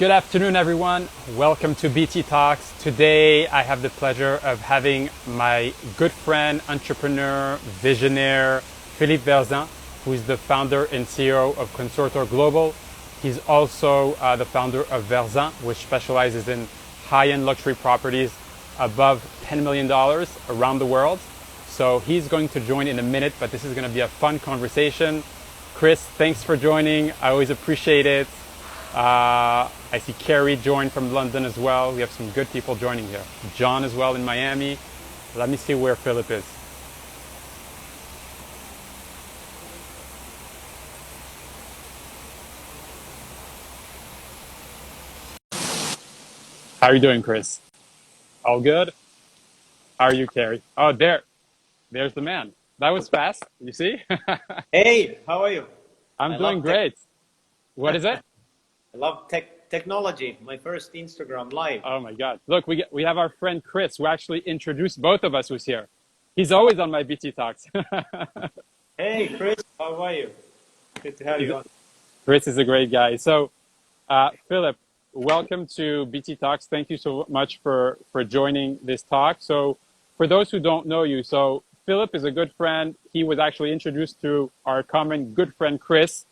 Good afternoon, everyone. Welcome to BT Talks. Today, I have the pleasure of having my good friend, entrepreneur, visionnaire, Philippe Verzun, who is the founder and CEO of Consorto Global. He's also the founder of Verzun, which specializes in high-end luxury properties above $10 million around the world. So he's going to join in a minute, but this is going to be a fun conversation. Chris, thanks for joining. I always appreciate it. I see Carrie joined from London as well. We have some good people joining here. John as well in Miami. Let me see where Philip is. How are you doing, Chris? All good? How are you, Carrie? Oh, there's the man. That was fast. You see? Hey, how are you? I'm I doing love great. What is it? I love technology. My first Instagram live. Oh my God. Look, we have our friend Chris, who actually introduced both of us, who's here. He's Oh, always on my BT Talks. hey, Chris, how are you? Good to have you on. Chris is a great guy. So, Philip, welcome to BT Talks. Thank you so much for joining this talk. So, for those who don't know you, so Philip is a good friend. He was actually introduced through our common good friend, Chris.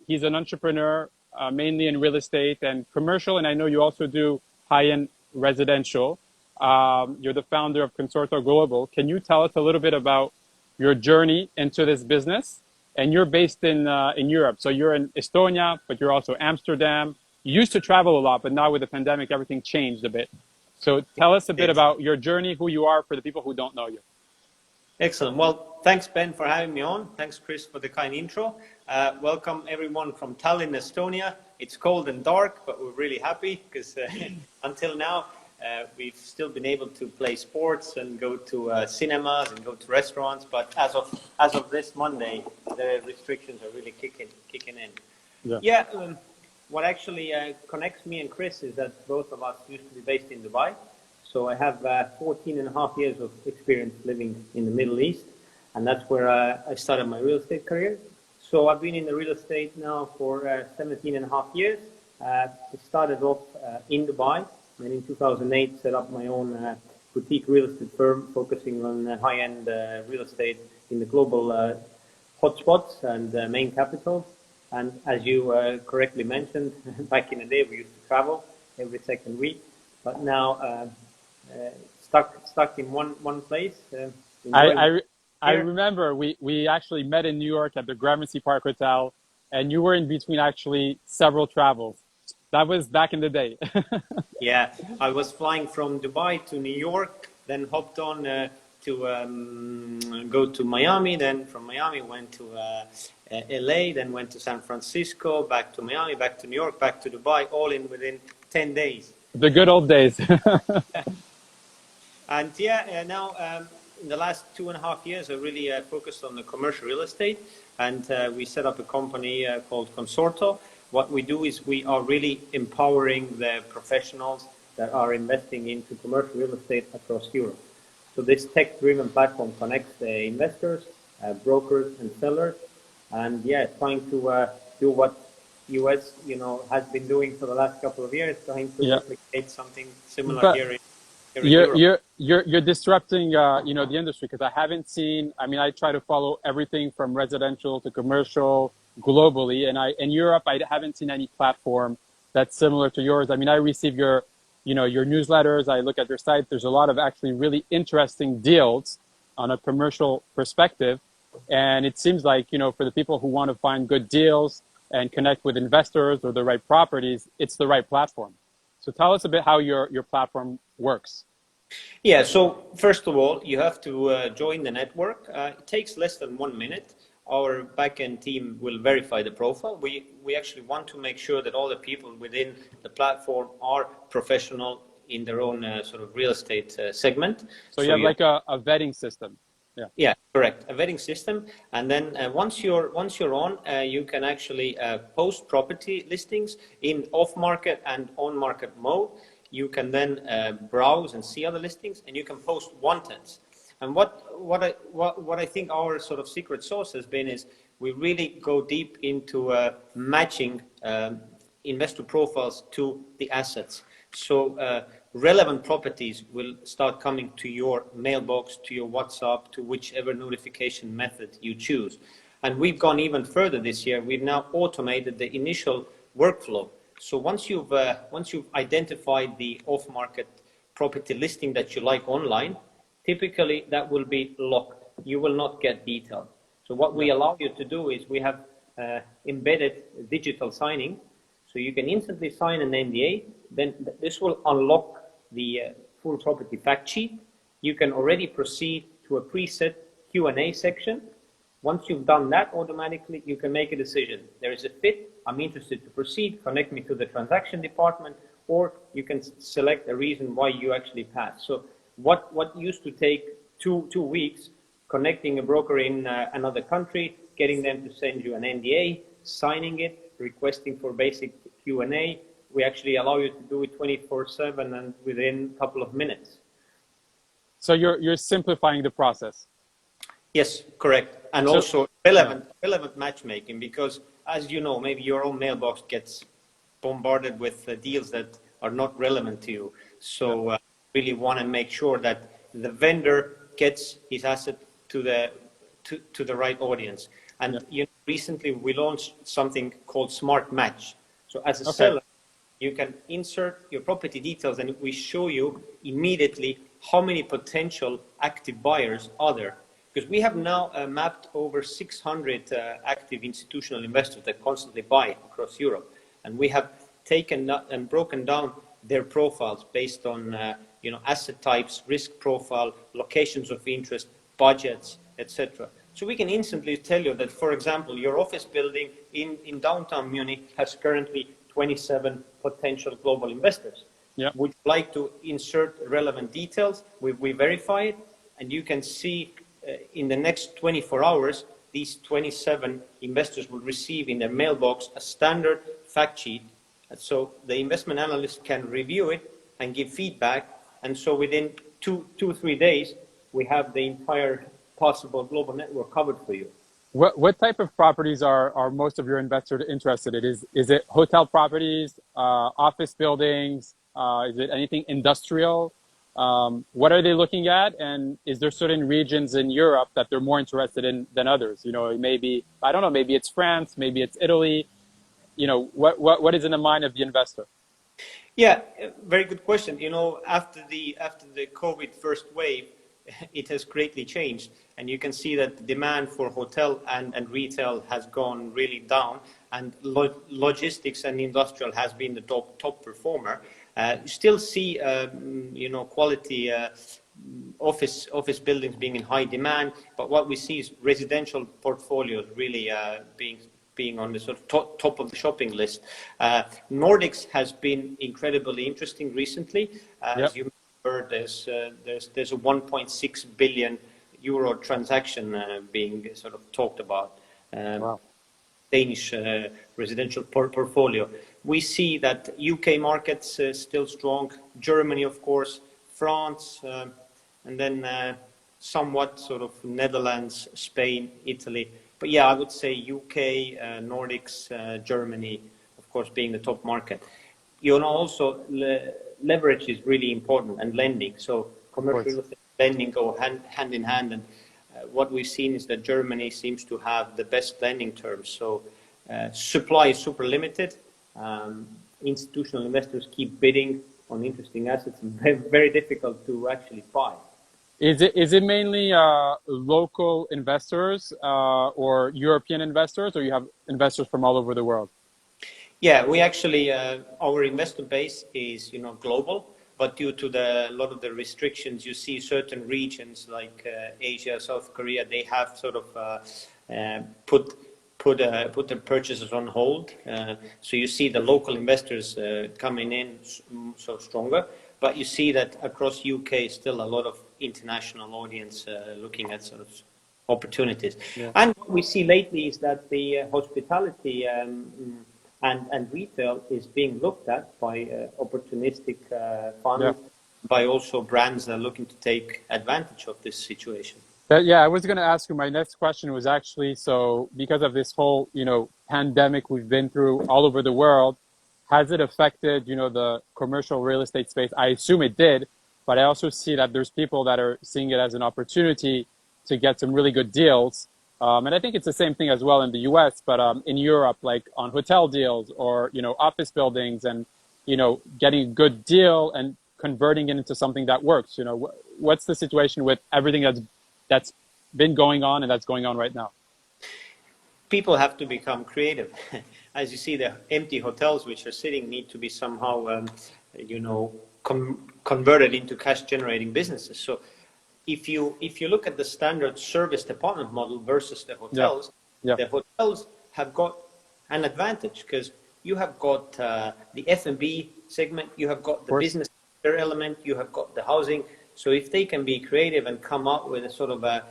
He's an entrepreneur, mainly in real estate and commercial, and I know you also do high-end residential. You're the founder of Consorto Global. Can you tell us a little bit about your journey into this business? And you're based in Europe, so you're in Estonia, but you're also Amsterdam. You used to travel a lot, but now with the pandemic, everything changed a bit. So tell us a bit Yes. about your journey, who you are, for the people who don't know you. Excellent. Well, thanks, Ben, for having me on. Thanks, Chris, for the kind intro. Welcome, everyone from Tallinn, Estonia. It's cold and dark, but we're really happy because until now, we've still been able to play sports and go to cinemas and go to restaurants. But as of this Monday, the restrictions are really kicking in. Yeah. Yeah. What actually connects me and Chris is that both of us used to be based in Dubai. So I have 14 and a half years of experience living in the Middle East, and that's where I started my real estate career. So I've been in the real estate now for 17 and a half years. It started off in Dubai, and in 2008 set up my own boutique real estate firm focusing on high-end real estate in the global hotspots and main capitals. And as you correctly mentioned, back in the day we used to travel every second week, but now stuck in one place. I remember we actually met in New York at the Gramercy Park Hotel, and you were in between actually several travels. That was back in the day. Yeah, I was flying from Dubai to New York, then hopped on to go to Miami, then from Miami went to LA, then went to San Francisco, back to Miami, back to New York, back to Dubai, all in within 10 days. The good old days. And yeah, now in the last 2.5 years, I really focused on the commercial real estate, and we set up a company called Consorto. What we do is we are really empowering the professionals that are investing into commercial real estate across Europe. So this tech-driven platform connects the investors, brokers, and sellers, and yeah, trying to do what US, has been doing for the last couple of years, trying to Yeah. replicate something similar But here in Europe. you're disrupting the industry, because I haven't seen. I mean, I try to follow everything from residential to commercial globally, and in Europe I haven't seen any platform that's similar to yours. I mean, I receive your newsletters. I look at your site. There's a lot of actually really interesting deals on a commercial perspective, and it seems like for the people who want to find good deals and connect with investors or the right properties, it's the right platform. So tell us a bit how your platform works. Yeah, so first of all, you have to join the network. It takes less than 1 minute. Our backend team will verify the profile. We actually want to make sure that all the people within the platform are professional in their own sort of real estate segment. So you have like a vetting system. Yeah. Yeah, correct. A vetting system, and then once you're on, you can actually post property listings in off-market and on-market mode. You can then browse and see other listings, and you can post wanteds. And what I think our sort of secret sauce has been is we really go deep into matching investor profiles to the assets. So relevant properties will start coming to your mailbox, to your WhatsApp, to whichever notification method you choose. And we've gone even further this year. We've now automated the initial workflow. So once you've identified the off-market property listing that you like online, typically that will be locked. You will not get details. So what we allow you to do is we have embedded digital signing. So you can instantly sign an NDA. Then this will unlock the full property fact sheet. You can already proceed to a preset Q&A section. Once you've done that, automatically you can make a decision. There is a fit. I'm interested to proceed. Connect me to the transaction department, or you can select a reason why you actually pass. So what used to take two weeks, connecting a broker in another country, getting them to send you an NDA, signing it, requesting for basic Q&A, we actually allow you to do it 24/7 and within a couple of minutes. So you're simplifying the process. Yes, correct. And also relevant matchmaking, because as you know, maybe your own mailbox gets bombarded with deals that are not relevant to you. So really want to make sure that the vendor gets his asset to the right audience. And recently we launched something called Smart Match. So as a seller, you can insert your property details and we show you immediately how many potential active buyers are there. Because we have now mapped over 600 active institutional investors that constantly buy across Europe. And we have taken and broken down their profiles based on asset types, risk profile, locations of interest, budgets, etc. So we can instantly tell you that, for example, your office building in downtown Munich has currently 27 potential global investors. Yeah. Would you like to insert relevant details? We verify it, and you can see in the next 24 hours, these 27 investors will receive in their mailbox a standard fact sheet. So the investment analyst can review it and give feedback. And so within two or 3 days, we have the entire possible global network covered for you. What type of properties are most of your investors interested in? Is it hotel properties, office buildings? Is it anything industrial? What are they looking at? And is there certain regions in Europe that they're more interested in than others? Maybe, I don't know, maybe it's France, maybe it's Italy. What is in the mind of the investor? Yeah, very good question. After the COVID first wave, it has greatly changed, and you can see that the demand for hotel and retail has gone really down, and logistics and industrial has been the top performer. You still see quality office buildings being in high demand, but what we see is residential portfolios really being on the sort of top of the shopping list. Nordics has been incredibly interesting recently. As you heard, there's a 1.6 billion euro transaction being sort of talked about. Wow. Danish residential portfolio. We see that UK markets still strong, Germany, of course, France, and then somewhat sort of Netherlands, Spain, Italy. But yeah, I would say UK, Nordics, Germany, of course, being the top market. Also leverage is really important, and lending. So commercial lending go hand in hand. And what we've seen is that Germany seems to have the best lending terms. So supply is super limited. Institutional investors keep bidding on interesting assets, and very difficult to actually buy. Is it mainly local investors or European investors, or you have investors from all over the world? Yeah, we actually our investor base is global, but due to a lot of the restrictions, you see certain regions like Asia, South Korea, they have sort of put their purchases on hold. So you see the local investors coming in so stronger, but you see that across UK still a lot of international audience looking at sort of opportunities. Yeah. And what we see lately is that the hospitality and retail is being looked at by opportunistic funds, by also brands that are looking to take advantage of this situation. Yeah, I was going to ask you, my next question was actually, so because of this whole, pandemic we've been through all over the world, has it affected, the commercial real estate space? I assume it did, but I also see that there's people that are seeing it as an opportunity to get some really good deals. And I think it's the same thing as well in the US, but in Europe, like on hotel deals or, office buildings and, getting a good deal and converting it into something that works. What's the situation with everything that's been going on and that's going on right now? People have to become creative. As you see, the empty hotels which are sitting need to be somehow, converted into cash-generating businesses. So, if you look at the standard service department model versus the hotels, the hotels have got an advantage because you have got the F&B segment, you have got the business element, you have got the housing. So, if they can be creative and come up with a sort of a,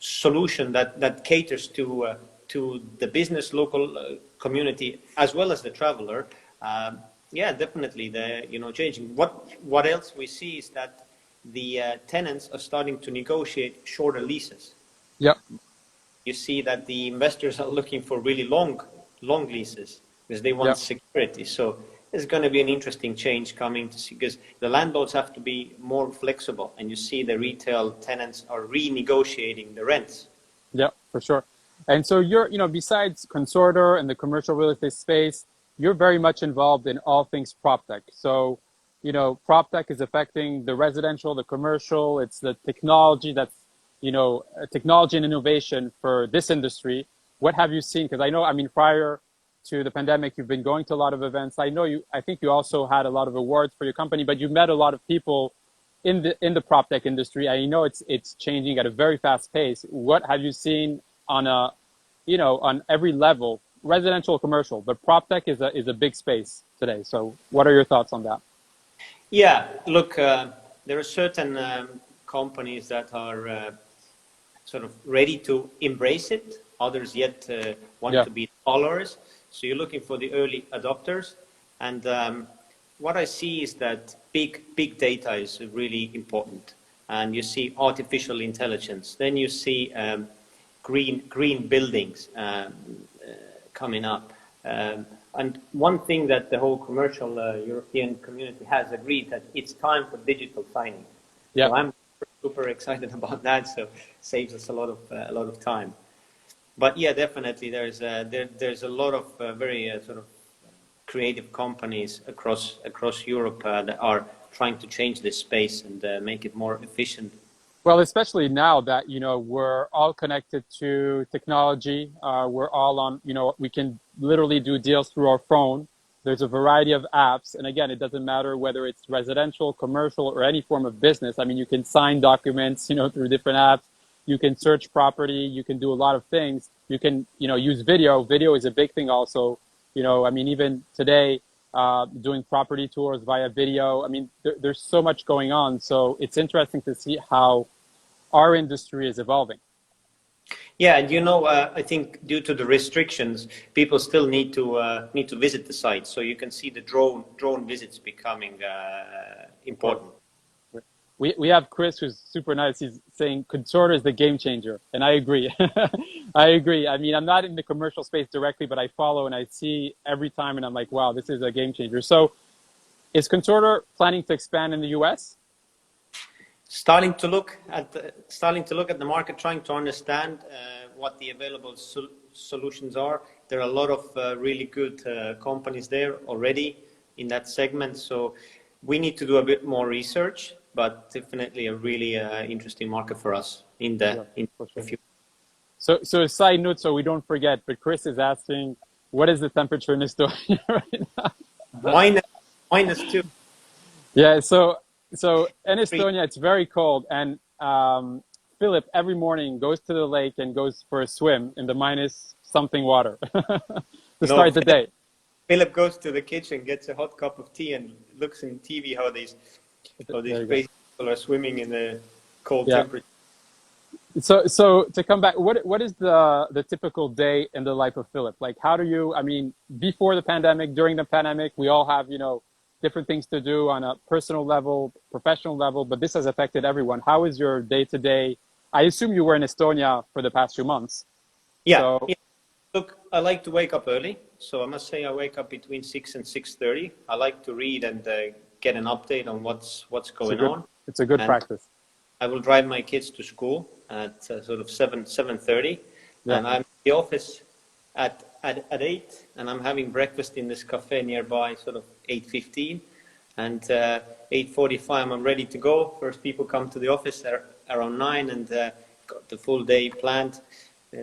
solution that caters to the business local community as well as the traveler, definitely changing. What else we see is that the tenants are starting to negotiate shorter leases. Yeah, you see that the investors are looking for really long leases because they want security. So there's going to be an interesting change coming to see, because the landlords have to be more flexible, and you see the retail tenants are renegotiating the rents. Yeah, for sure. And so you're, besides Consorto and the commercial real estate space, you're very much involved in all things proptech. So, proptech is affecting the residential, the commercial. It's the technology that's, technology and innovation for this industry. What have you seen? Because prior to the pandemic, you've been going to a lot of events. I think you also had a lot of awards for your company, but you met a lot of people in the proptech industry. I know it's changing at a very fast pace. What have you seen on on every level, residential, commercial, but proptech is a big space today. So what are your thoughts on that? Yeah, look, there are certain companies that are sort of ready to embrace it. Others yet want to be followers. So you're looking for the early adopters. And what I see is that big data is really important. And you see artificial intelligence. Then you see green buildings coming up. And one thing that the whole commercial European community has agreed that it's time for digital signing. Yeah. So I'm super excited about that. So it saves us a lot of time. But yeah, definitely there's a lot of very sort of creative companies across Europe that are trying to change this space and make it more efficient. Well, especially now that, we're all connected to technology. We're all on, we can literally do deals through our phone. There's a variety of apps. And again, it doesn't matter whether it's residential, commercial, or any form of business. You can sign documents, through different apps. You can search property. You can do a lot of things. You can, use video. Video is a big thing also. Even today, doing property tours via video. There's so much going on. So it's interesting to see how our industry is evolving. Yeah, and I think due to the restrictions, people still need to visit the site. So you can see the drone visits becoming important. We have Chris, who's super nice. He's saying Consorto is the game changer, and I agree. I agree. I'm not in the commercial space directly, but I follow and I see every time, and I'm like, wow, this is a game changer. So, is Consorto planning to expand in the US? Starting to look at the market, trying to understand what the available solutions are. There are a lot of really good companies there already in that segment. So we need to do a bit more research, but definitely a really interesting market for us in the future. So a side note, so we don't forget, but Chris is asking, what is the temperature in Estonia right now? -2. Yeah, so in Estonia, it's very cold. And Philip every morning goes to the lake and goes for a swim in the minus something water to start the day. Philip goes to the kitchen, gets a hot cup of tea, and looks in TV how these crazy people are swimming in the cold temperature. So to come back, what is the typical day in the life of Philip? Like, how do you? Before the pandemic, during the pandemic, we all have different things to do on a personal level, professional level, but this has affected everyone. How is your day to day? I assume you were in Estonia for the past few months. Yeah. So Look, I like to wake up early, so I must say I wake up between 6 and 6:30. I like to read and get an update on what's going on. It's a good And practice. I will drive my kids to school at sort of 7:30, Yeah. and I'm in the office at 8, and I'm having breakfast in this cafe nearby, sort of 8:15, and 8:45 I'm ready to go. First people come to the office around 9, and got the full day planned.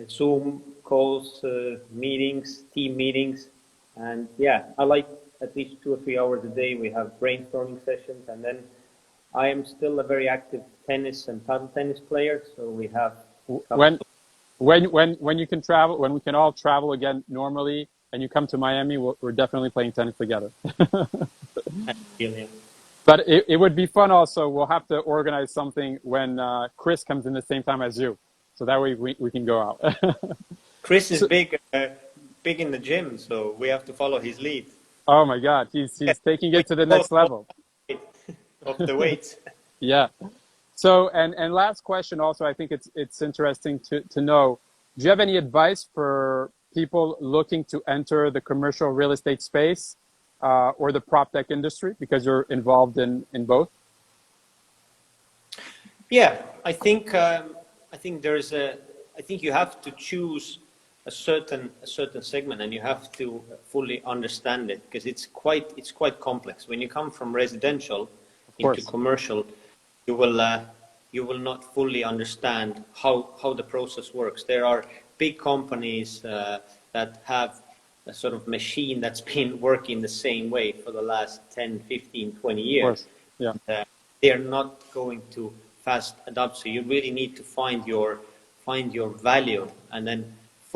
Zoom calls, meetings, team meetings, and yeah, I like at least 2 or 3 hours a day. We have brainstorming sessions, and then I am still a very active tennis and paddle tennis player, so we have when you can travel, when we can all travel again normally, and you come to Miami, we're definitely playing tennis together. But it would be fun also. We'll have to organize something when Chris comes in the same time as you. So that way we can go out. Chris is big in the gym, so we have to follow his lead. Oh my God, he's taking it to the next level. Of the weight. Yeah. So and last question also, I think it's interesting to know. Do you have any advice for people looking to enter the commercial real estate space or the proptech industry, because you're involved in both? Yeah, I think you have to choose a certain segment, and you have to fully understand it, because it's quite complex. When you come from residential into commercial, you will not fully understand how the process works. There are big companies that have a sort of machine that's been working the same way for the last 10, 15, 20 years. Yeah. They're not going to fast adapt. So you really need to find your value, and then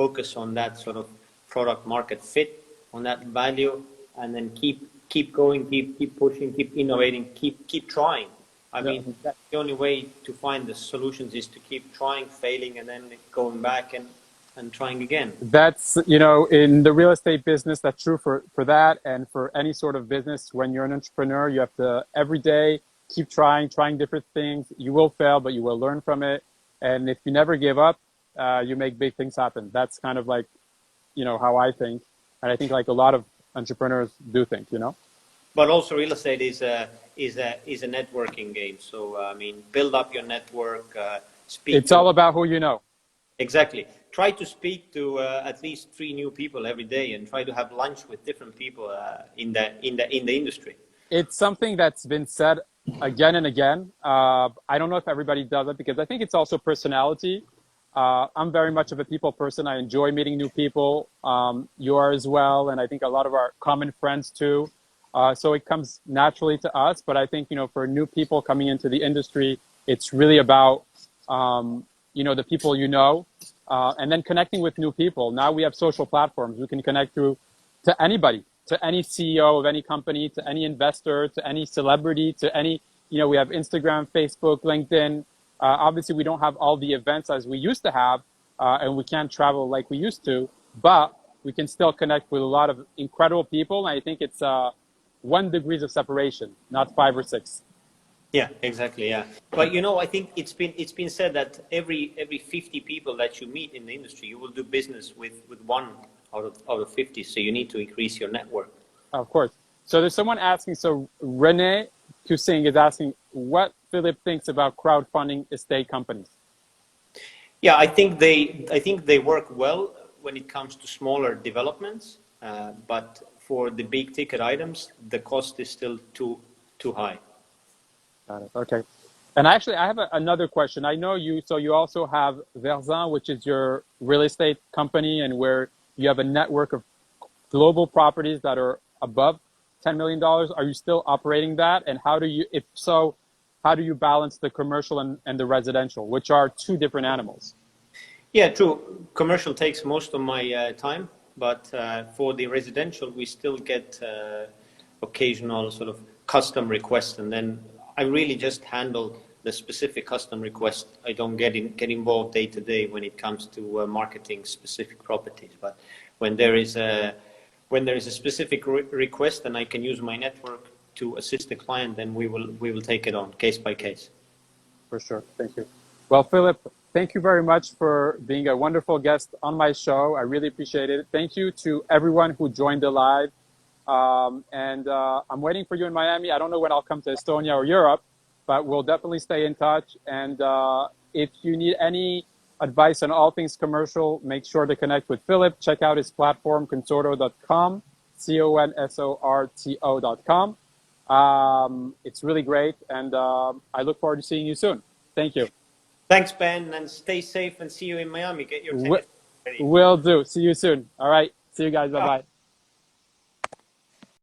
focus on that sort of product market fit, on that value, and then keep going, keep pushing, keep innovating, keep trying. I mean, that's the only way to find the solutions, is to keep trying, failing, and then going back and trying again. That's, in the real estate business, that's true for that, and for any sort of business. When you're an entrepreneur, you have to every day keep trying different things. You will fail, but you will learn from it. And if you never give up, you make big things happen. That's kind of like, how I think. And I think like a lot of entrepreneurs do think, But also real estate is a networking game. So, I mean, build up your network, speak. It's all about who you know. Exactly. Try to speak to at least 3 new people every day, and try to have lunch with different people in the industry. It's something that's been said again and again. I don't know if everybody does it, because I think it's also personality. I'm very much of a people person. I enjoy meeting new people. You are as well, and I think a lot of our common friends too. So it comes naturally to us. But I think, for new people coming into the industry, it's really about, the people and then connecting with new people. Now we have social platforms. We can connect to anybody, to any CEO of any company, to any investor, to any celebrity, to any, we have Instagram, Facebook, LinkedIn. Obviously, we don't have all the events as we used to have, and we can't travel like we used to, but we can still connect with a lot of incredible people. And I think it's 1 degree of separation, not 5 or 6. Yeah, exactly. Yeah, but I think it's been said that every 50 people that you meet in the industry, you will do business with 1 out of 50. So you need to increase your network. Of course. So there's someone asking. So Rene Kusing is asking what Philip thinks about crowdfunding estate companies. Yeah, I think they work well when it comes to smaller developments, but for the big ticket items, the cost is still too high. Got it. Okay. And actually, I have another question. I know you, so you also have Verzun, which is your real estate company, and where you have a network of global properties that are above $10 million. Are you still operating that? And how do you, if so, how do you balance the commercial and the residential, which are 2 different animals? Yeah, true. Commercial takes most of my time, but for the residential, we still get occasional sort of custom requests, and then I really just handle the specific custom request. I don't get involved day to day when it comes to marketing specific properties. But when there is a specific request and I can use my network to assist the client, then we will take it on case by case. For sure. Thank you. Well, Philip, thank you very much for being a wonderful guest on my show. I really appreciate it. Thank you to everyone who joined the live. And I'm waiting for you in Miami. I don't know when I'll come to Estonia or Europe, but we'll definitely stay in touch. And if you need any advice on all things commercial, make sure to connect with Philip. Check out his platform, consorto.com, consorto.com. It's really great, and I look forward to seeing you soon. Thank you. Thanks, Ben, and stay safe and see you in Miami. Get your tennis ready. Will do. See you soon. All right. See you guys. Bye-bye.